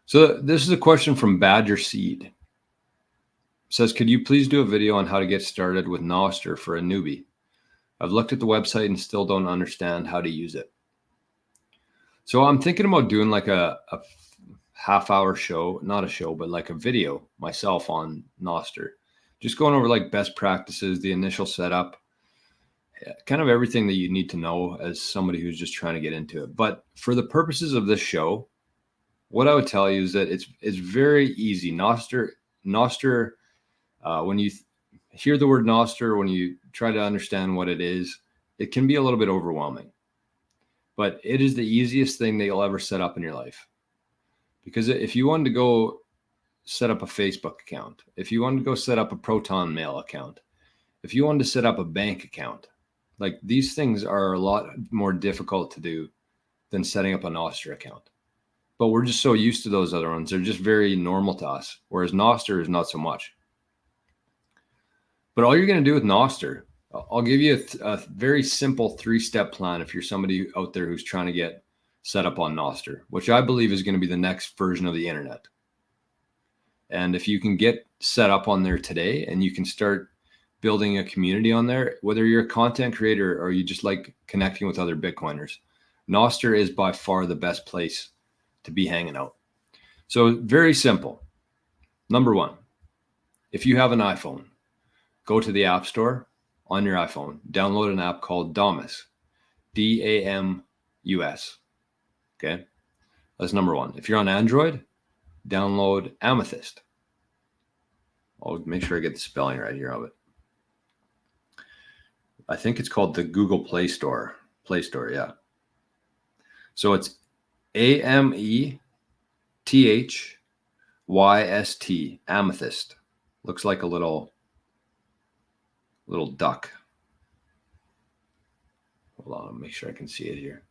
So this is a question from Badger Seed. It says, could you please do a video on how to get started with Noster for a newbie? I've looked at the website and still don't understand how to use it. So I'm thinking about doing like a half-hour show, not a show, but like a video myself on Noster. Just going over like best practices, the initial setup, kind of everything that you need to know as somebody who's just trying to get into it. But for the purposes of this show, what I would tell you is that it's very easy. Noster, when you hear the word Noster, when you try to understand what it is, it can be a little bit overwhelming. But it is the easiest thing that you'll ever set up in your life. Because if you wanted to go set up a Facebook account, if you wanted to go set up a Proton Mail account, if you wanted to set up a bank account, like these things are a lot more difficult to do than setting up a Noster account. But we're just so used to those other ones. They're just very normal to us, whereas Noster is not so much. But all you're going to do with Noster, I'll give you a very simple 3-step plan if you're somebody out there who's trying to get set up on Noster, which I believe is going to be the next version of the internet. And if you can get set up on there today and you can start building a community on there, whether you're a content creator or you just like connecting with other Bitcoiners, Noster is by far the best place to be hanging out. So very simple. Number one, if you have an iPhone, go to the App Store on your iPhone, download an app called Damus, D-A-M-U-S. Okay, that's number one. If you're on Android, download Amethyst. I'll make sure I get the spelling right here of it. I think it's called the Google Play Store. Yeah. So it's A-M-E-T-H-Y-S-T, Amethyst. Looks like a little duck. Hold on, make sure I can see it here.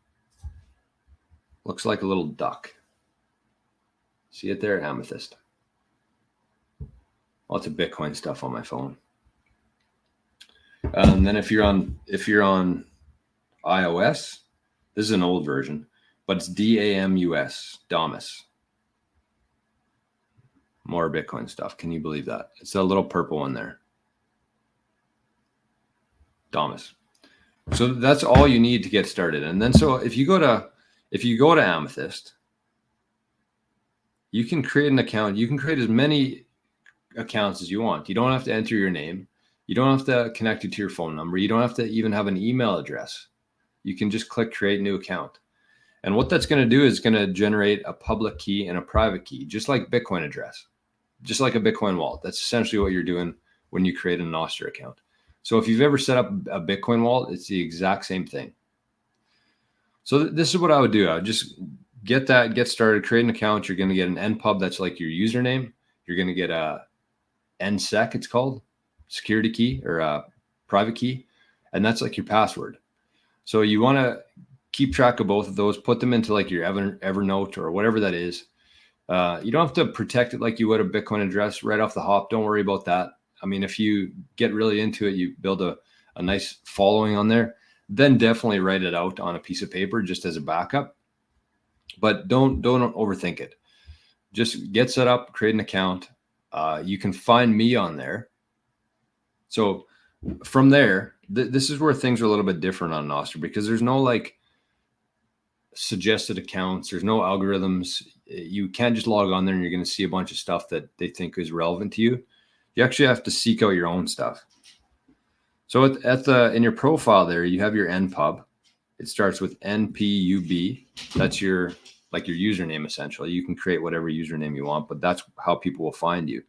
Looks like a little duck. See it there, Amethyst. Lots of Bitcoin stuff on my phone. And then if you're on iOS, this is an old version, but it's D-A-M-U-S, Damus. More Bitcoin stuff. Can you believe that? It's that little purple one there. Damus. So that's all you need to get started. And then so if you go to Amethyst, you can create an account. You can create as many accounts as you want. You don't have to enter your name. You don't have to connect it to your phone number. You don't have to even have an email address. You can just click create new account. And what that's going to do is going to generate a public key and a private key, just like Bitcoin address, just like a Bitcoin wallet. That's essentially what you're doing when you create a Noster account. So if you've ever set up a Bitcoin wallet, it's the exact same thing. So this is what I would do. I would just get started, create an account. You're going to get an npub. That's like your username. You're going to get a nsec, it's called, security key or a private key. And that's like your password. So you want to keep track of both of those, put them into like your Evernote or whatever that is. You don't have to protect it like you would a Bitcoin address right off the hop. Don't worry about that. I mean, if you get really into it, you build a nice following on there, then definitely write it out on a piece of paper just as a backup. But don't overthink it. Just get set up, create an account. You can find me on there. So from there, this is where things are a little bit different on Noster because there's no like suggested accounts. There's no algorithms. You can't just log on there and you're going to see a bunch of stuff that they think is relevant to you. You actually have to seek out your own stuff. So in your profile there, you have your npub. It starts with npub. That's your username essentially. You can create whatever username you want, but that's how people will find you.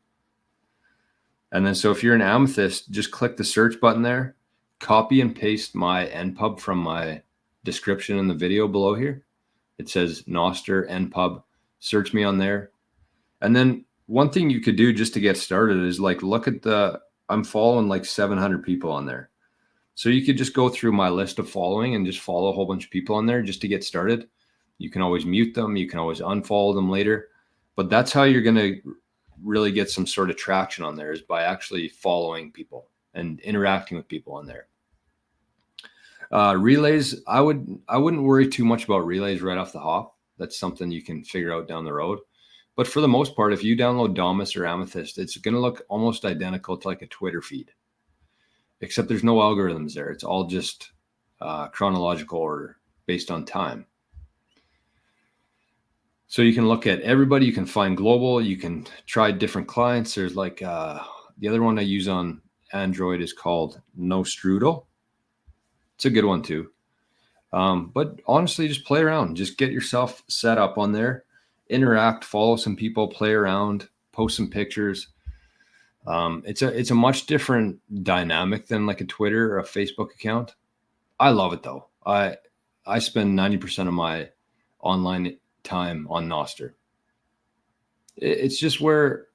And then so if you're an Amethyst, just click the search button there, copy and paste my npub from my description in the video below here. It says Noster npub. Search me on there. And then one thing you could do just to get started is like look at I'm following like 700 people on there. So you could just go through my list of following and just follow a whole bunch of people on there just to get started. You can always mute them. You can always unfollow them later. But that's how you're going to really get some sort of traction on there, is by actually following people and interacting with people on there. Relays, I wouldn't worry too much about relays right off the hop. That's something you can figure out down the road. But for the most part, if you download Damus or Amethyst, it's going to look almost identical to like a Twitter feed, except there's no algorithms there. It's all just chronological order based on time. So you can look at everybody. You can find global. You can try different clients. There's like the other one I use on Android is called Nostr. It's a good one too. But honestly, just play around. Just get yourself set up on there, interact, follow some people, play around, post some pictures. It's a much different dynamic than like a Twitter or a Facebook account. I love it though. I spend 90% of my online time on Noster. It's just where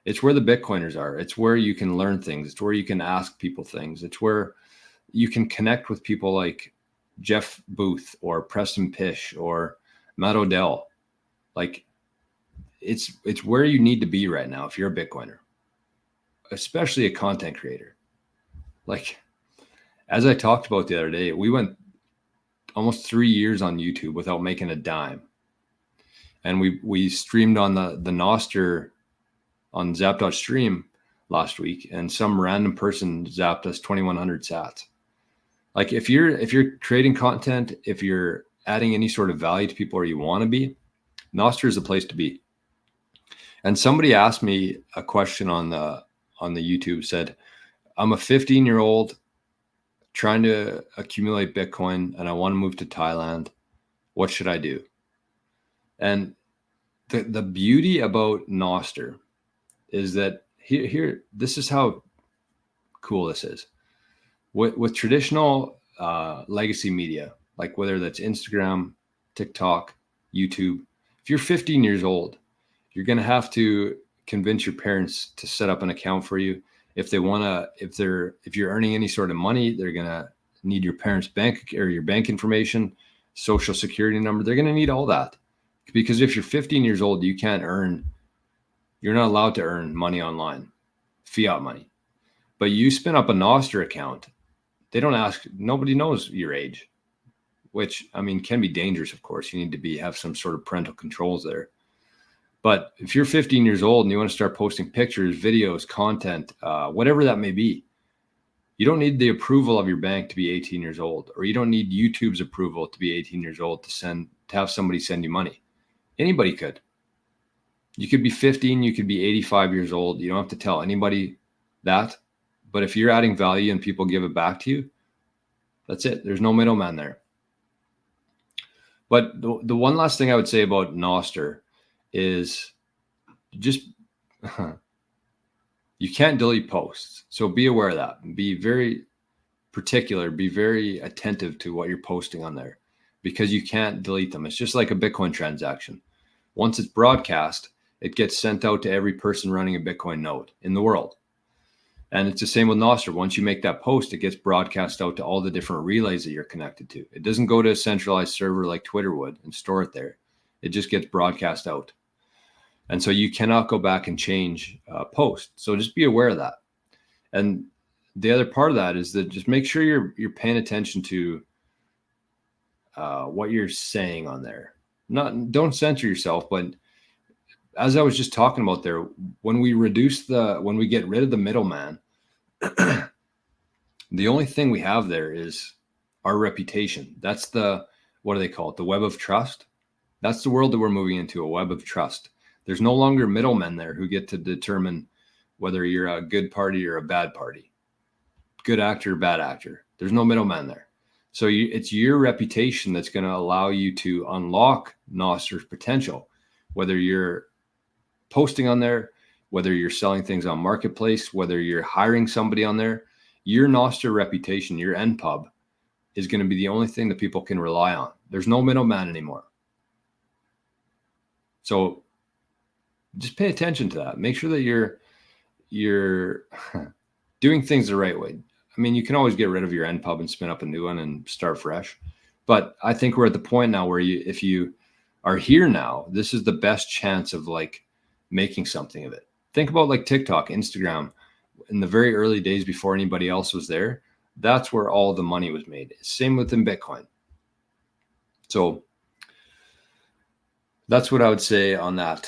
the Bitcoiners are. It's where you can learn things. It's where you can ask people things. It's where you can connect with people like Jeff Booth or Preston Pish or Matt Odell. Like it's where you need to be right now if you're a Bitcoiner, especially a content creator. Like as I talked about the other day, we went almost 3 years on YouTube without making a dime. And we streamed on the Noster on Zap.stream last week, and some random person zapped us 2,100 sats. Like if you're creating content, if you're adding any sort of value to people or you want to be, Noster is the place to be. And somebody asked me a question on the YouTube, said, I'm a 15-year-old trying to accumulate Bitcoin and I want to move to Thailand. What should I do? And the beauty about Noster is that here this is how cool this is. With traditional legacy media, like whether that's Instagram, TikTok, YouTube, if you're 15 years old, you're going to have to convince your parents to set up an account for you. If you're earning any sort of money, they're going to need your parents' bank or your bank information, social security number. They're going to need all that. Because if you're 15 years old, you're not allowed to earn money online, fiat money. But you spin up a Noster account, they don't ask, nobody knows your age, which I mean can be dangerous, of course. You need to have some sort of parental controls there. But if you're 15 years old and you want to start posting pictures, videos, content, whatever that may be, you don't need the approval of your bank to be 18 years old, or you don't need YouTube's approval to be 18 years old to have somebody send you money. Anybody could. You could be 15, you could be 85 years old. You don't have to tell anybody that. But if you're adding value and people give it back to you, that's it. There's no middleman there. But the one last thing I would say about Noster is just you can't delete posts. So be aware of that. Be very particular. Be very attentive to what you're posting on there because you can't delete them. It's just like a Bitcoin transaction. Once it's broadcast, it gets sent out to every person running a Bitcoin node in the world. And it's the same with Noster. Once you make that post, it gets broadcast out to all the different relays that you're connected to. It doesn't go to a centralized server like Twitter would and store it there. It just gets broadcast out. And so you cannot go back and change post. So just be aware of that. And the other part of that is that just make sure you're paying attention to what you're saying on there. Don't censor yourself, but as I was just talking about there, when we get rid of the middleman, the only thing we have there is our reputation. That's what do they call it? The web of trust. That's the world that we're moving into, a web of trust. There's no longer middlemen there who get to determine whether you're a good party or a bad party, good actor, bad actor. There's no middleman there. So it's your reputation that's going to allow you to unlock Noster's potential, whether you're posting on there, whether you're selling things on Marketplace, whether you're hiring somebody on there. Your Noster reputation, your npub, is going to be the only thing that people can rely on. There's no middleman anymore. So just pay attention to that. Make sure that you're doing things the right way. I mean, you can always get rid of your npub and spin up a new one and start fresh. But I think we're at the point now where if you are here now, this is the best chance of like making something of it. Think about like TikTok, Instagram, in the very early days before anybody else was there. That's where all the money was made. Same within Bitcoin. So that's what I would say on that.